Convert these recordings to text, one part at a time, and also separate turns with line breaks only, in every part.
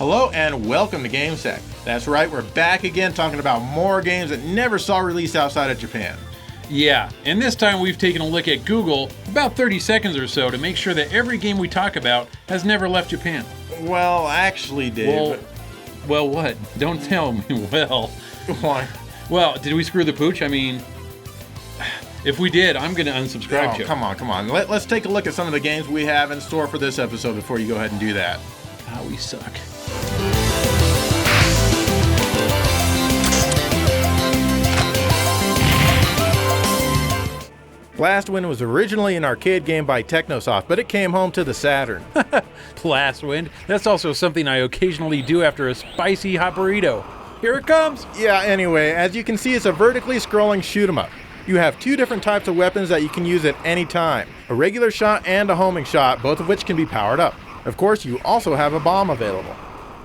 Hello and welcome to GameSec. That's right, we're back again talking about more games that never saw release outside of Japan.
Yeah, and this time we've taken a look at Google, about 30 seconds or so, to make sure that every game we talk about has never left Japan.
Well, actually, Dave.
Well, what? Don't tell me. Well.
Why?
Well, did we screw the pooch? I mean, if we did, I'm going to unsubscribe, Joe.
Come on. Let's take a look at some of the games we have in store for this episode before you go ahead and do that.
We suck.
Blast Wind was originally an arcade game by Technosoft, but it came home to the Saturn.
Blast Wind? That's also something I occasionally do after a spicy hot burrito. Here it comes!
Yeah, anyway, as you can see, it's a vertically scrolling shoot-'em-up. You have two different types of weapons that you can use at any time. A regular shot and a homing shot, both of which can be powered up. Of course, you also have a bomb available.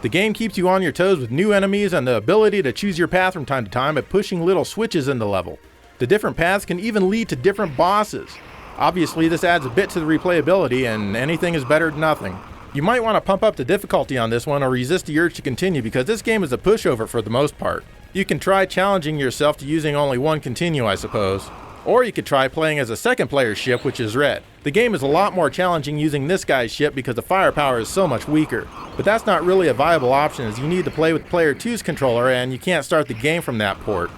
The game keeps you on your toes with new enemies and the ability to choose your path from time to time by pushing little switches in the level. The different paths can even lead to different bosses. Obviously, this adds a bit to the replayability, and anything is better than nothing. You might want to pump up the difficulty on this one or resist the urge to continue because this game is a pushover for the most part. You can try challenging yourself to using only one continue, I suppose. Or you could try playing as a second player ship, which is red. The game is a lot more challenging using this guy's ship because the firepower is so much weaker. But that's not really a viable option as you need to play with player 2's controller and you can't start the game from that port.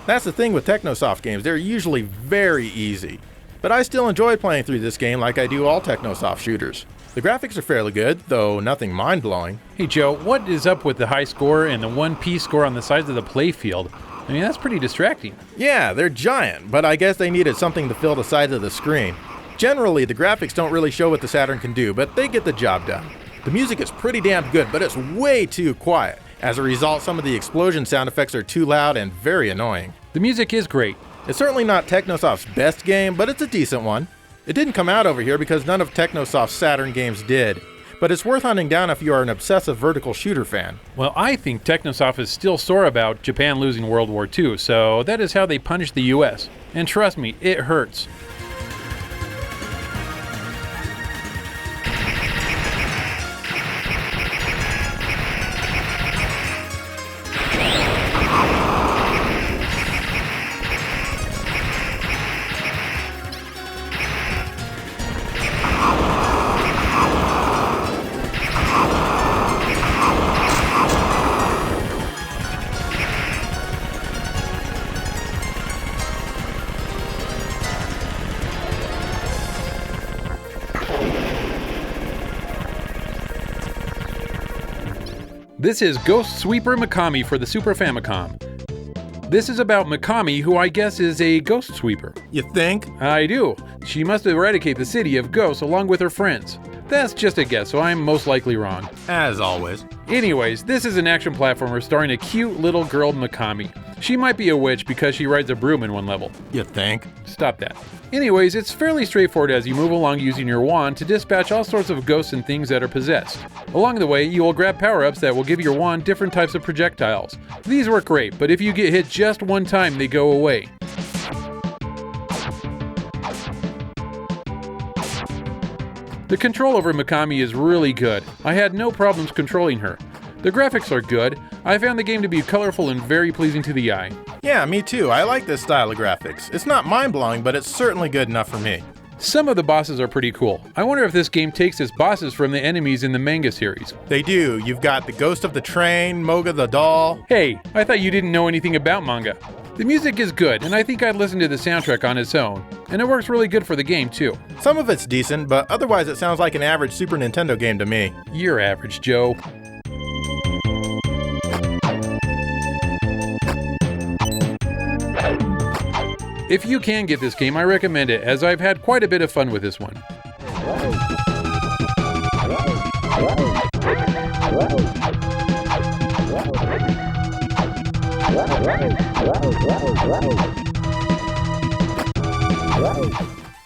That's the thing with Technosoft games, they're usually very easy. But I still enjoy playing through this game like I do all Technosoft shooters. The graphics are fairly good, though nothing mind-blowing.
Hey Joe, what is up with the high score and the 1P score on the sides of the playfield? I mean, that's pretty distracting.
Yeah, they're giant, but I guess they needed something to fill the sides of the screen. Generally, the graphics don't really show what the Saturn can do, but they get the job done. The music is pretty damn good, but it's way too quiet. As a result, some of the explosion sound effects are too loud and very annoying.
The music is great.
It's certainly not Technosoft's best game, but it's a decent one. It didn't come out over here because none of Technosoft's Saturn games did. But it's worth hunting down if you are an obsessive vertical shooter fan.
Well, I think Technosoft is still sore about Japan losing World War II, so that is how they punished the US. And trust me, it hurts. This is Ghost Sweeper Mikami for the Super Famicom. This is about Mikami, who I guess is a ghost sweeper.
You think?
I do. She must eradicate the city of ghosts along with her friends. That's just a guess, so I'm most likely wrong.
As always.
Anyways, this is an action platformer starring a cute little girl Mikami. She might be a witch because she rides a broom in one level.
You think?
Stop that. Anyways, it's fairly straightforward as you move along using your wand to dispatch all sorts of ghosts and things that are possessed. Along the way, you will grab power-ups that will give your wand different types of projectiles. These work great, but if you get hit just one time, they go away. The control over Mikami is really good. I had no problems controlling her. The graphics are good. I found the game to be colorful and very pleasing to the eye.
Yeah, me too. I like this style of graphics. It's not mind-blowing, but it's certainly good enough for me.
Some of the bosses are pretty cool. I wonder if this game takes its bosses from the enemies in the manga series.
They do. You've got the Ghost of the Train, Moga the Doll.
Hey, I thought you didn't know anything about manga. The music is good, and I think I'd listen to the soundtrack on its own. And it works really good for the game, too.
Some of it's decent, but otherwise it sounds like an average Super Nintendo game to me.
You're average, Joe. If you can get this game, I recommend it, as I've had quite a bit of fun with this one.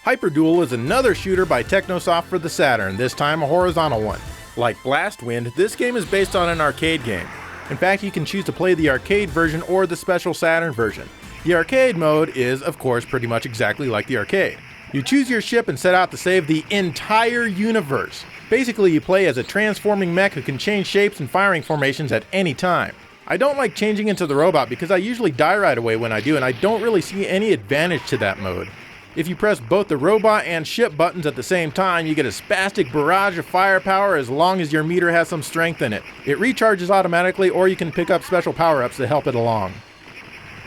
Hyperduel is another shooter by Technosoft for the Saturn, this time a horizontal one. Like Blast Wind, this game is based on an arcade game. In fact, you can choose to play the arcade version or the special Saturn version. The arcade mode is, of course, pretty much exactly like the arcade. You choose your ship and set out to save the entire universe. Basically, you play as a transforming mech who can change shapes and firing formations at any time. I don't like changing into the robot because I usually die right away when I do, and I don't really see any advantage to that mode. If you press both the robot and ship buttons at the same time, you get a spastic barrage of firepower as long as your meter has some strength in it. It recharges automatically, or you can pick up special power-ups to help it along.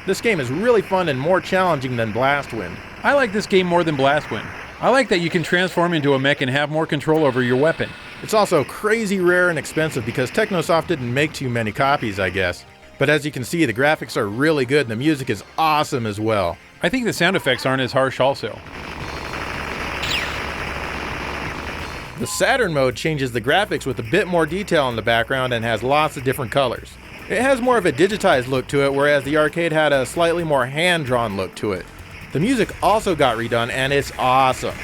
This game is really fun and more challenging than Blastwind.
I like this game more than Blastwind. I like that you can transform into a mech and have more control over your weapon.
It's also crazy rare and expensive because Technosoft didn't make too many copies, I guess. But as you can see, the graphics are really good and the music is awesome as well.
I think the sound effects aren't as harsh also.
The Saturn mode changes the graphics with a bit more detail in the background and has lots of different colors. It has more of a digitized look to it, whereas the arcade had a slightly more hand-drawn look to it. The music also got redone and it's awesome.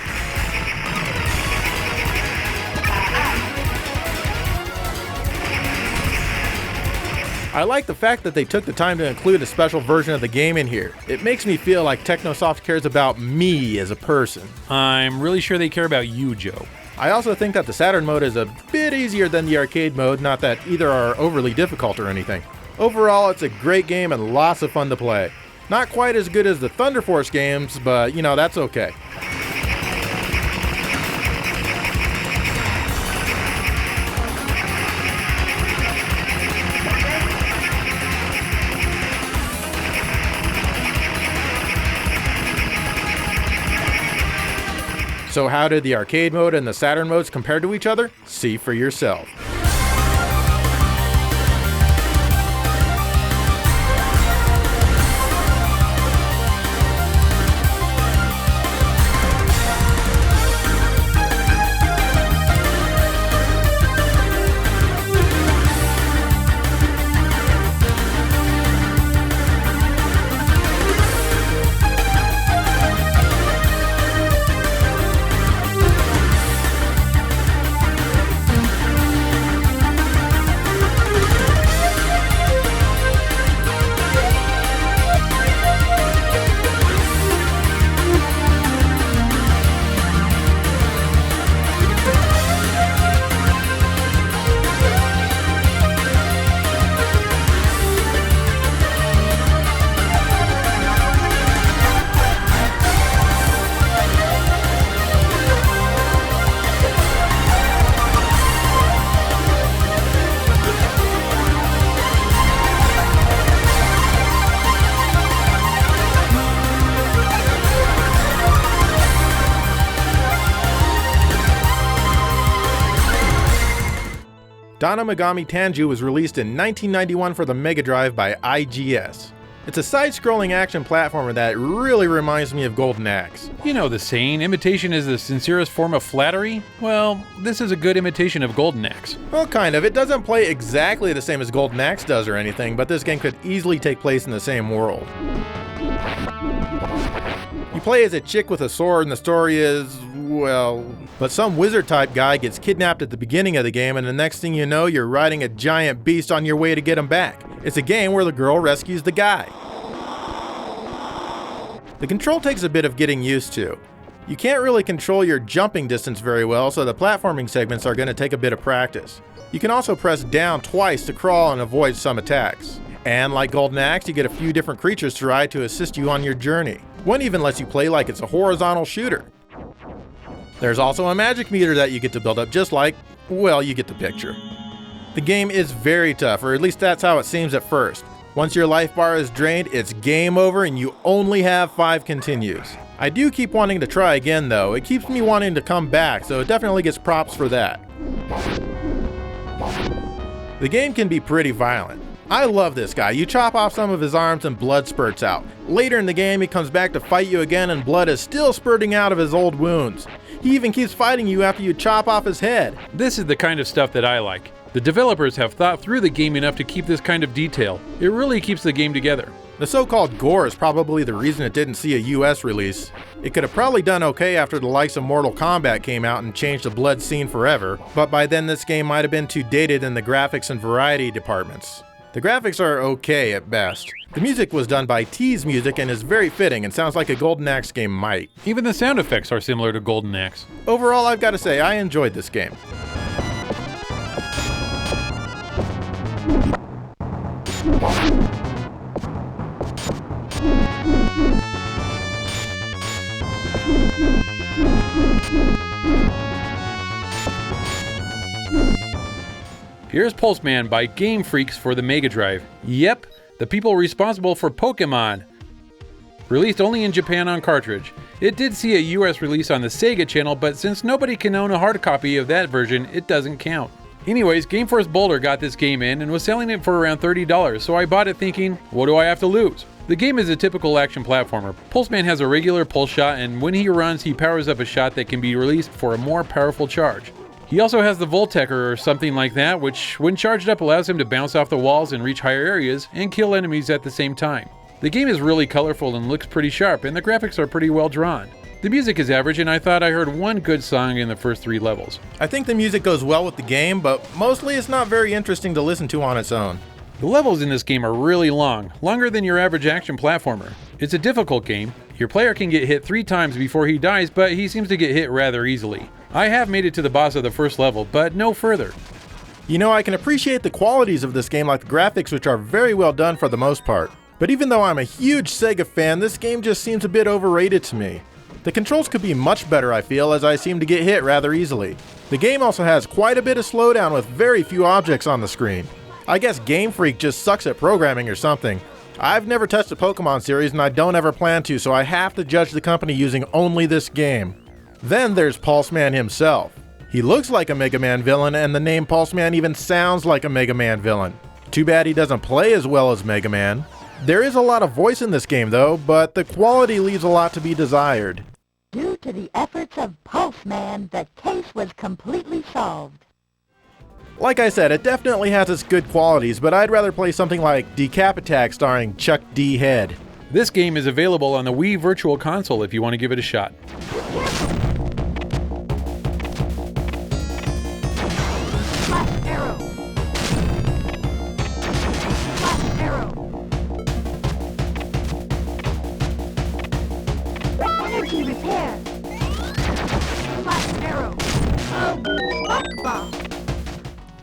I like the fact that they took the time to include a special version of the game in here. It makes me feel like Technosoft cares about me as a person.
I'm really sure they care about you, Joe.
I also think that the Saturn mode is a bit easier than the arcade mode, not that either are overly difficult or anything. Overall, it's a great game and lots of fun to play. Not quite as good as the Thunder Force games, but you know, that's okay. So how did the arcade mode and the Saturn modes compare to each other? See for yourself. Dana Megami Tanju was released in 1991 for the Mega Drive by IGS. It's a side-scrolling action platformer that really reminds me of Golden Axe.
You know the saying, imitation is the sincerest form of flattery? Well, this is a good imitation of Golden Axe.
Well, kind of. It doesn't play exactly the same as Golden Axe does or anything, but this game could easily take place in the same world. You play as a chick with a sword and the story is, well... But some wizard-type guy gets kidnapped at the beginning of the game and the next thing you know, you're riding a giant beast on your way to get him back. It's a game where the girl rescues the guy. The control takes a bit of getting used to. You can't really control your jumping distance very well, so the platforming segments are going to take a bit of practice. You can also press down twice to crawl and avoid some attacks. And like Golden Axe, you get a few different creatures to ride to assist you on your journey. One even lets you play like it's a horizontal shooter. There's also a magic meter that you get to build up just like, well, you get the picture. The game is very tough, or at least that's how it seems at first. Once your life bar is drained, it's game over and you only have 5 continues. I do keep wanting to try again though. It keeps me wanting to come back, so it definitely gets props for that. The game can be pretty violent. I love this guy. You chop off some of his arms and blood spurts out. Later in the game, he comes back to fight you again and blood is still spurting out of his old wounds. He even keeps fighting you after you chop off his head.
This is the kind of stuff that I like. The developers have thought through the game enough to keep this kind of detail. It really keeps the game together.
The so-called gore is probably the reason it didn't see a US release. It could have probably done okay after the likes of Mortal Kombat came out and changed the blood scene forever, but by then this game might have been too dated in the graphics and variety departments. The graphics are okay at best. The music was done by T's Music and is very fitting and sounds like a Golden Axe game might.
Even the sound effects are similar to Golden Axe.
Overall, I've got to say, I enjoyed this game.
Here's Pulseman by Game Freaks for the Mega Drive. Yep, the people responsible for Pokemon. Released only in Japan on cartridge. It did see a US release on the Sega channel, but since nobody can own a hard copy of that version, it doesn't count. Anyways, Gameforce Boulder got this game in and was selling it for around $30, so I bought it thinking, what do I have to lose? The game is a typical action platformer. Pulseman has a regular pulse shot, and when he runs, he powers up a shot that can be released for a more powerful charge. He also has the Voltecker or something like that, which when charged up allows him to bounce off the walls and reach higher areas and kill enemies at the same time. The game is really colorful and looks pretty sharp, and the graphics are pretty well drawn. The music is average, and I thought I heard one good song in the first 3 levels.
I think the music goes well with the game, but mostly it's not very interesting to listen to on its own.
The levels in this game are really long, longer than your average action platformer. It's a difficult game. Your player can get hit 3 times before he dies, but he seems to get hit rather easily. I have made it to the boss of the first level, but no further.
You know, I can appreciate the qualities of this game, like the graphics, which are very well done for the most part. But even though I'm a huge Sega fan, this game just seems a bit overrated to me. The controls could be much better, I feel, as I seem to get hit rather easily. The game also has quite a bit of slowdown with very few objects on the screen. I guess Game Freak just sucks at programming or something. I've never touched the Pokemon series and I don't ever plan to, so I have to judge the company using only this game. Then there's Pulseman himself. He looks like a Mega Man villain, and the name Pulseman even sounds like a Mega Man villain. Too bad he doesn't play as well as Mega Man. There is a lot of voice in this game though, but the quality leaves a lot to be desired.
Due to the efforts of Pulseman, the case was completely solved.
Like I said, it definitely has its good qualities, but I'd rather play something like Decap Attack starring Chuck D. Head.
This game is available on the Wii Virtual Console if you want to give it a shot.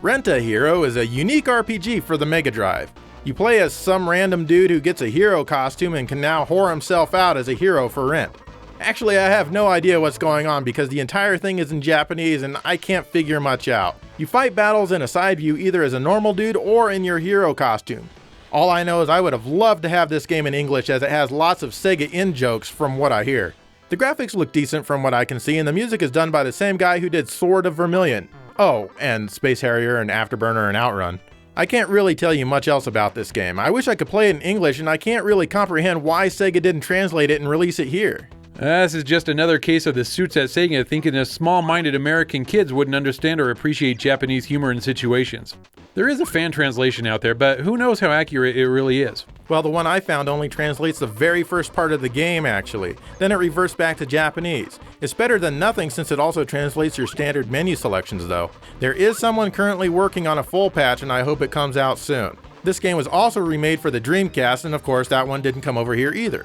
Renta Hero is a unique RPG for the Mega Drive. You play as some random dude who gets a hero costume and can now whore himself out as a hero for rent. Actually, I have no idea what's going on because the entire thing is in Japanese and I can't figure much out. You fight battles in a side view either as a normal dude or in your hero costume. All I know is I would have loved to have this game in English as it has lots of Sega in-jokes from what I hear. The graphics look decent from what I can see, and the music is done by the same guy who did Sword of Vermilion. Oh, and Space Harrier and Afterburner and Outrun. I can't really tell you much else about this game. I wish I could play it in English, and I can't really comprehend why Sega didn't translate it and release it here.
This is just another case of the suits at Sega thinking that small-minded American kids wouldn't understand or appreciate Japanese humor and situations. There is a fan translation out there, but who knows how accurate it really is.
Well, the one I found only translates the very first part of the game, actually. Then it reverts back to Japanese. It's better than nothing since it also translates your standard menu selections, though. There is someone currently working on a full patch, and I hope it comes out soon. This game was also remade for the Dreamcast, and of course that one didn't come over here either.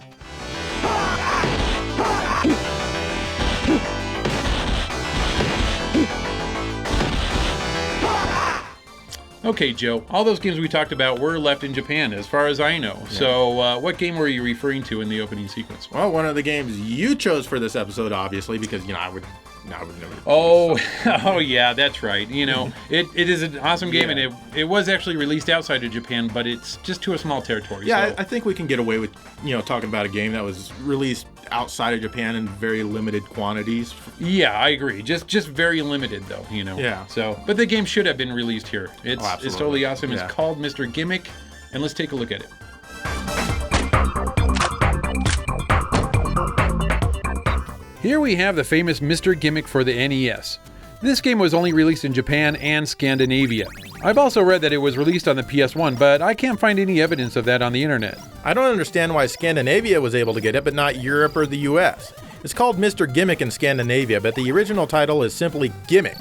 Okay, Joe, all those games we talked about were left in Japan, as far as I know. Yeah. So, what game were you referring to in the opening sequence?
Well, one of the games you chose for this episode, obviously, because, I would never.
Oh, oh yeah, that's right. It is an awesome game, and it was actually released outside of Japan, but it's just to a small territory.
Yeah,
so.
I think we can get away with, talking about a game that was released outside of Japan in very limited quantities.
Yeah, I agree. Just very limited, though.
Yeah.
So, but the game should have been released here. It's totally awesome.
Yeah.
It's called Mr. Gimmick, and let's take a look at it. Here we have the famous Mr. Gimmick for the NES. This game was only released in Japan and Scandinavia. I've also read that it was released on the PS1, but I can't find any evidence of that on the internet.
I don't understand why Scandinavia was able to get it, but not Europe or the US. It's called Mr. Gimmick in Scandinavia, but the original title is simply Gimmick.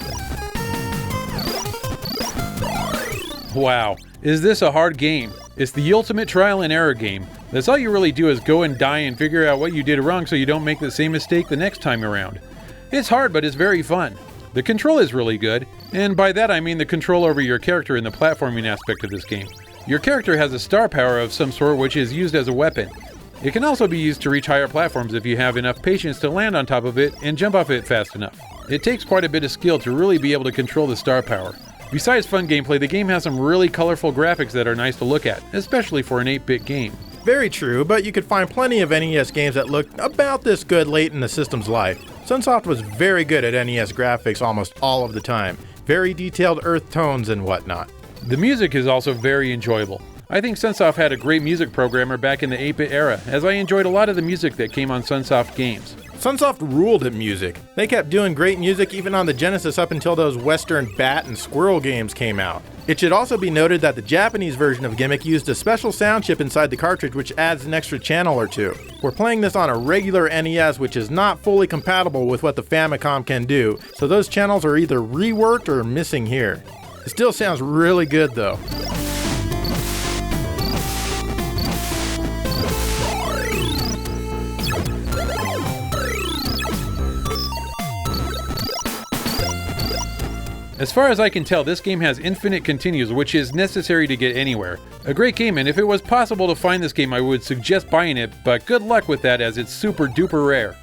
Wow, is this a hard game? It's the ultimate trial and error game. That's all you really do is go and die and figure out what you did wrong so you don't make the same mistake the next time around. It's hard, but it's very fun. The control is really good, and by that I mean the control over your character in the platforming aspect of this game. Your character has a star power of some sort which is used as a weapon. It can also be used to reach higher platforms if you have enough patience to land on top of it and jump off it fast enough. It takes quite a bit of skill to really be able to control the star power. Besides fun gameplay, the game has some really colorful graphics that are nice to look at, especially for an 8-bit game.
Very true, but you could find plenty of NES games that looked about this good late in the system's life. Sunsoft was very good at NES graphics almost all of the time. Very detailed earth tones and whatnot.
The music is also very enjoyable. I think Sunsoft had a great music programmer back in the 8-bit era, as I enjoyed a lot of the music that came on Sunsoft games.
Sunsoft ruled at music. They kept doing great music even on the Genesis up until those Western bat and squirrel games came out. It should also be noted that the Japanese version of Gimmick used a special sound chip inside the cartridge which adds an extra channel or two. We're playing this on a regular NES which is not fully compatible with what the Famicom can do, so those channels are either reworked or missing here. It still sounds really good though.
As far as I can tell, this game has infinite continues, which is necessary to get anywhere. A great game, and if it was possible to find this game, I would suggest buying it, but good luck with that as it's super duper rare.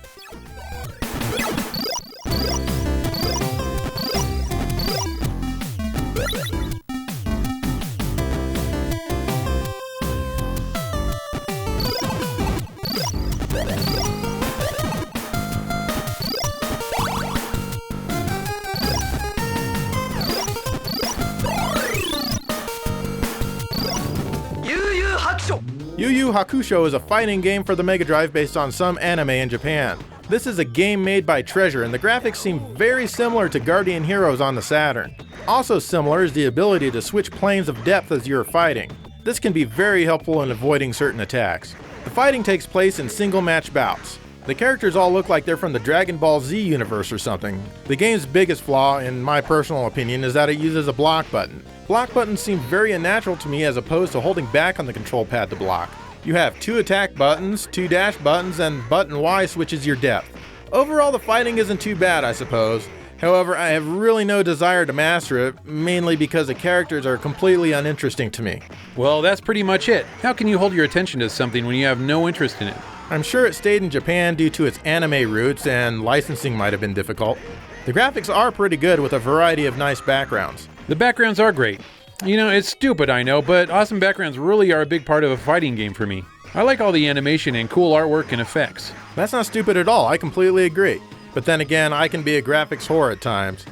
YuuYuu Hakusho is a fighting game for the Mega Drive based on some anime in Japan. This is a game made by Treasure, and the graphics seem very similar to Guardian Heroes on the Saturn. Also similar is the ability to switch planes of depth as you're fighting. This can be very helpful in avoiding certain attacks. The fighting takes place in single match bouts. The characters all look like they're from the Dragon Ball Z universe or something. The game's biggest flaw, in my personal opinion, is that it uses a block button. Block buttons seem very unnatural to me as opposed to holding back on the control pad to block. You have 2 attack buttons, 2 dash buttons, and button Y switches your depth. Overall, the fighting isn't too bad, I suppose. However, I have really no desire to master it, mainly because the characters are completely uninteresting to me.
Well, that's pretty much it. How can you hold your attention to something when you have no interest in it?
I'm sure it stayed in Japan due to its anime roots, and licensing might have been difficult. The graphics are pretty good with a variety of nice backgrounds.
The backgrounds are great. You know, it's stupid, I know, but awesome backgrounds really are a big part of a fighting game for me. I like all the animation and cool artwork and effects.
That's not stupid at all, I completely agree. But then again, I can be a graphics whore at times.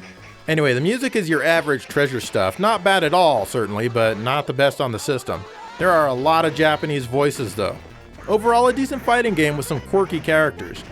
Anyway, the music is your average Treasure stuff. Not bad at all, certainly, but not the best on the system. There are a lot of Japanese voices, though. Overall, a decent fighting game with some quirky characters.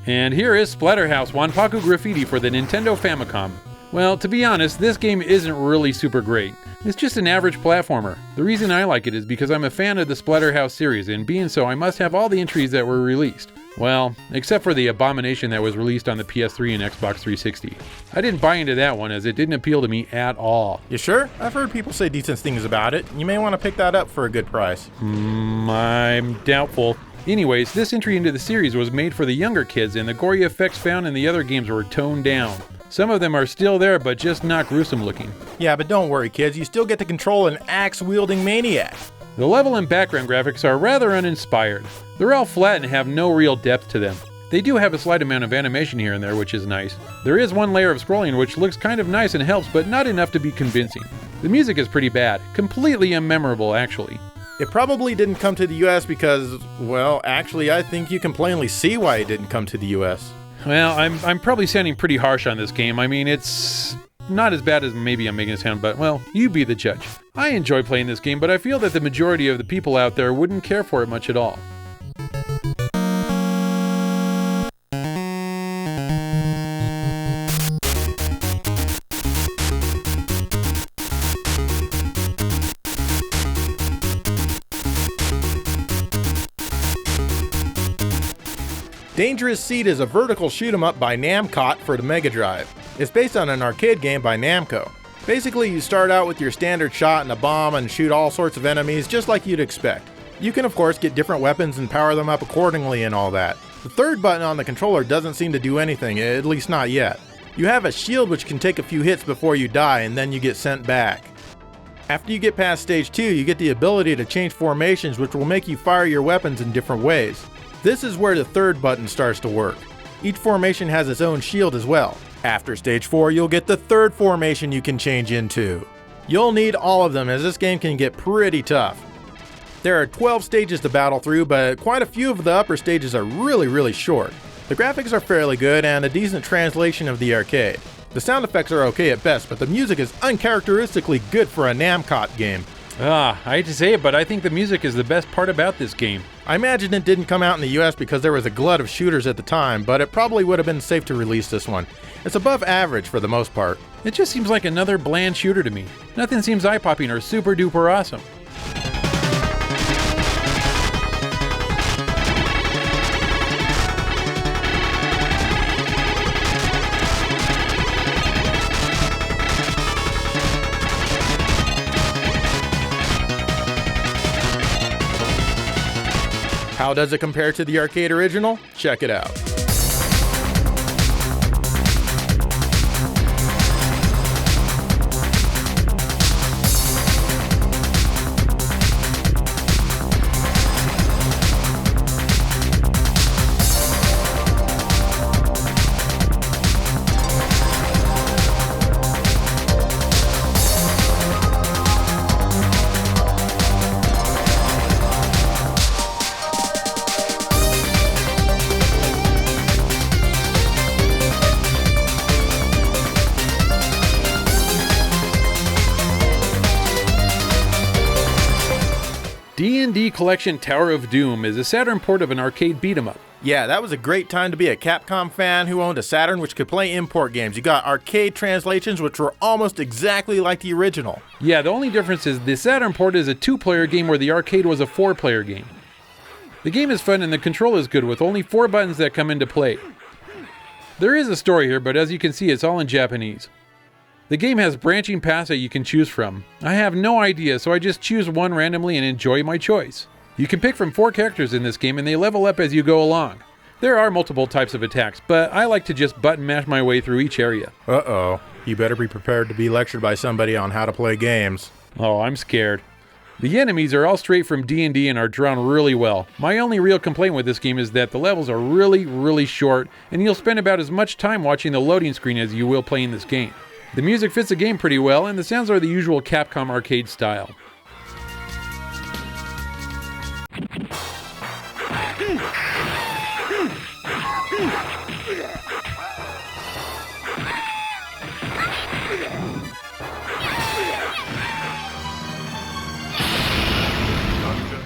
And here is Splatterhouse Wanpaku Graffiti for the Nintendo Famicom. Well, to be honest, this game isn't really super great. It's just an average platformer. The reason I like it is because I'm a fan of the Splatterhouse series, and being so, I must have all the entries that were released. Well, except for the Abomination that was released on the PS3 and Xbox 360. I didn't buy into that one as it didn't appeal to me at all.
You sure? I've heard people say decent things about it. You may want to pick that up for a good price.
I'm doubtful. Anyways, this entry into the series was made for the younger kids, and the gory effects found in the other games were toned down. Some of them are still there, but just not gruesome looking.
Yeah, but don't worry kids, you still get to control an axe-wielding maniac.
The level and background graphics are rather uninspired. They're all flat and have no real depth to them. They do have a slight amount of animation here and there, which is nice. There is one layer of scrolling which looks kind of nice and helps, but not enough to be convincing. The music is pretty bad, completely unmemorable actually.
It probably didn't come to the US because, well, actually I think you can plainly see why it didn't come to the US.
Well, I'm probably sounding pretty harsh on this game. I mean, it's not as bad as maybe I'm making it sound, but, well, you be the judge. I enjoy playing this game, but I feel that the majority of the people out there wouldn't care for it much at all.
Dangerous Seed is a vertical shoot-'em-up by Namco for the Mega Drive. It's based on an arcade game by Namco. Basically, you start out with your standard shot and a bomb and shoot all sorts of enemies just like you'd expect. You can of course get different weapons and power them up accordingly and all that. The third button on the controller doesn't seem to do anything, at least not yet. You have a shield which can take a few hits before you die and then you get sent back. After you get past stage 2, you get the ability to change formations which will make you fire your weapons in different ways. This is where the third button starts to work. Each formation has its own shield as well. After stage 4, you'll get the third formation you can change into. You'll need all of them as this game can get pretty tough. There are 12 stages to battle through, but quite a few of the upper stages are really short. The graphics are fairly good and a decent translation of the arcade. The sound effects are okay at best, but the music is uncharacteristically good for a Namco game.
I hate to say it, but I think the music is the best part about this game.
I imagine it didn't come out in the US because there was a glut of shooters at the time, but it probably would have been safe to release this one. It's above average for the most part.
It just seems like another bland shooter to me. Nothing seems eye-popping or super duper awesome.
How does it compare to the arcade original? Check it out.
D&D Collection Tower of Doom is a Saturn port of an arcade beat-em-up.
Yeah, that was a great time to be a Capcom fan who owned a Saturn which could play import games. You got arcade translations which were almost exactly like the original.
Yeah, the only difference is the Saturn port is a 2-player game where the arcade was a 4-player game. The game is fun and the control is good with only 4 buttons that come into play. There is a story here, but as you can see, it's all in Japanese. The game has branching paths that you can choose from. I have no idea, so I just choose one randomly and enjoy my choice. You can pick from 4 characters in this game and they level up as you go along. There are multiple types of attacks, but I like to just button mash my way through each area.
Uh-oh. You better be prepared to be lectured by somebody on how to play games.
Oh, I'm scared. The enemies are all straight from D&D and are drawn really well. My only real complaint with this game is that the levels are really short, and you'll spend about as much time watching the loading screen as you will playing this game. The music fits the game pretty well, and the sounds are the usual Capcom arcade style.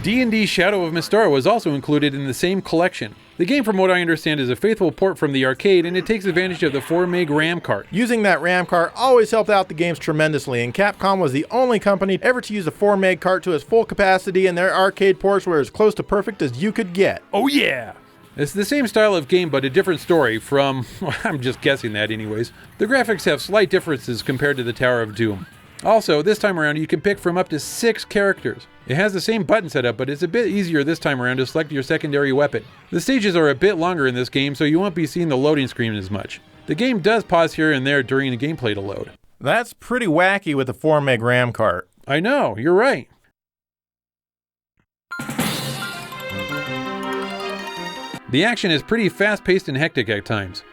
D&D Shadow of Mystara was also included in the same collection. The game, from what I understand, is a faithful port from the arcade, and it takes advantage of the 4 meg RAM card.
Using that RAM card always helped out the games tremendously, and Capcom was the only company ever to use a 4 meg card to its full capacity, and their arcade ports were as close to perfect as you could get.
Oh yeah! It's the same style of game, but a different story from... well, I'm just guessing that anyways. The graphics have slight differences compared to the Tower of Doom. Also, this time around you can pick from up to 6 characters. It has the same button setup, but it's a bit easier this time around to select your secondary weapon. The stages are a bit longer in this game, so you won't be seeing the loading screen as much. The game does pause here and there during the gameplay to load.
That's pretty wacky with a 4 meg RAM card.
I know, you're right. The action is pretty fast-paced and hectic at times.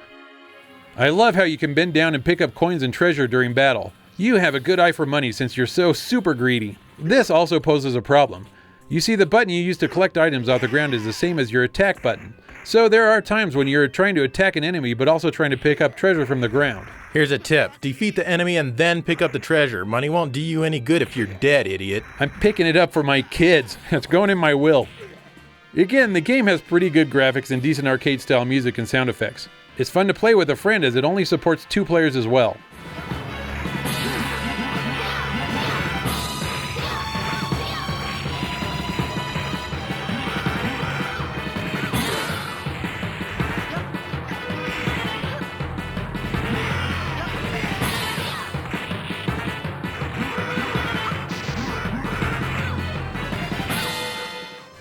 I love how you can bend down and pick up coins and treasure during battle. You have a good eye for money since you're so super greedy. This also poses a problem. You see, the button you use to collect items off the ground is the same as your attack button. So there are times when you're trying to attack an enemy but also trying to pick up treasure from the ground.
Here's a tip. Defeat the enemy and then pick up the treasure. Money won't do you any good if you're dead, idiot.
I'm picking it up for my kids. It's going in my will. Again, the game has pretty good graphics and decent arcade-style music and sound effects. It's fun to play with a friend as it only supports 2 players as well.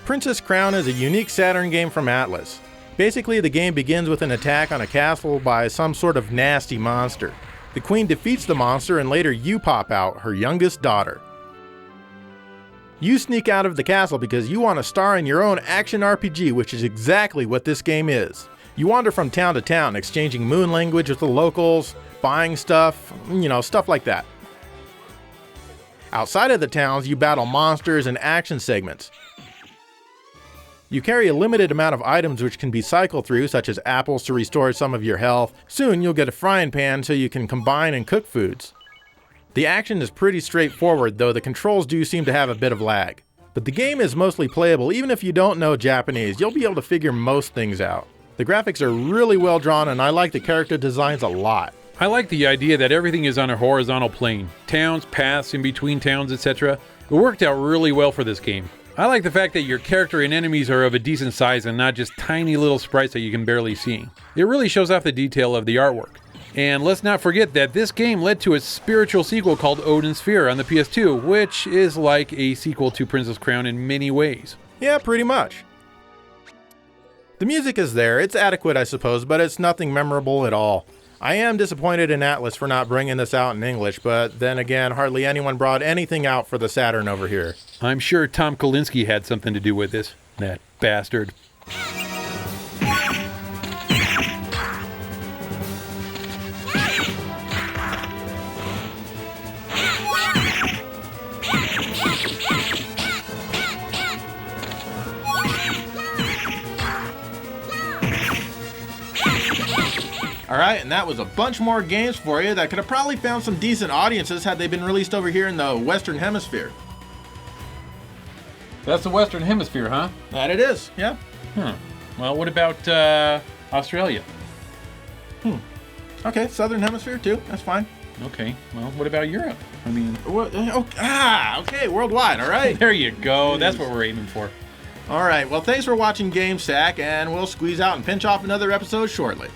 Princess Crown is a unique Saturn game from Atlas. Basically, the game begins with an attack on a castle by some sort of nasty monster. The queen defeats the monster and later you pop out, her youngest daughter. You sneak out of the castle because you want to star in your own action RPG, which is exactly what this game is. You wander from town to town, exchanging moon language with the locals, buying stuff, stuff like that. Outside of the towns, you battle monsters and action segments. You carry a limited amount of items which can be cycled through, such as apples to restore some of your health. Soon you'll get a frying pan so you can combine and cook foods. The action is pretty straightforward, though the controls do seem to have a bit of lag. But the game is mostly playable. Even if you don't know Japanese, you'll be able to figure most things out. The graphics are really well drawn and I like the character designs a lot.
I like the idea that everything is on a horizontal plane. Towns, paths in between towns, etc. It worked out really well for this game. I like the fact that your character and enemies are of a decent size and not just tiny little sprites that you can barely see. It really shows off the detail of the artwork. And let's not forget that this game led to a spiritual sequel called Odin Sphere on the PS2, which is like a sequel to Princess Crown in many ways.
Yeah, pretty much. The music is there, it's adequate I suppose, but it's nothing memorable at all. I am disappointed in Atlas for not bringing this out in English, but then again, hardly anyone brought anything out for the Saturn over here.
I'm sure Tom Kalinske had something to do with this. That bastard.
Alright, and that was a bunch more games for you that could have probably found some decent audiences had they been released over here in the Western Hemisphere.
That's the Western Hemisphere, huh?
That it is, yeah.
Well, what about Australia?
Okay, Southern Hemisphere too, that's fine.
Okay, well, what about Europe? I mean...
Okay, worldwide, alright.
There you go, that's what we're aiming for.
Alright, well thanks for watching GameSack, and we'll squeeze out and pinch off another episode shortly.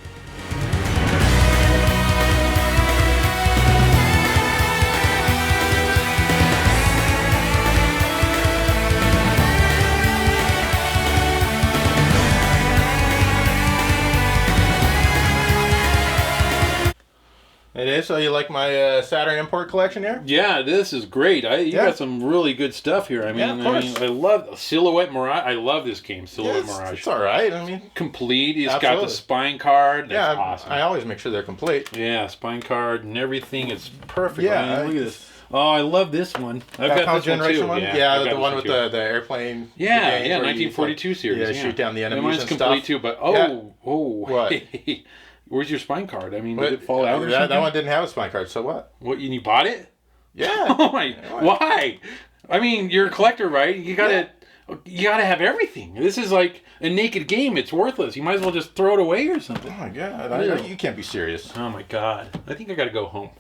It is? So you like my Saturn import collection here?
Yeah, this is great. You got some really good stuff here. I love Silhouette Mirage. I love this game, Silhouette Mirage.
It's all right. I mean,
complete. It's got the spine card. That's awesome.
I always make sure they're complete.
Yeah, spine card and everything. It's perfect.
Yeah,
look at this. Oh, I love this one. I've got this
generation
one too.
Yeah, the one with the airplane.
Yeah, 1942 series.
Yeah, shoot down the enemies
mine's
and
complete
stuff.
too, but
what?
Where's your spine card? I mean, did it fall out or something?
That one didn't have a spine card, so what?
What, and you bought it?
Yeah.
Oh my, why? I mean, you're a collector, right? You gotta have everything. This is like a naked game. It's worthless. You might as well just throw it away or something.
Oh my god, you can't be serious.
Oh my god. I think I gotta go home.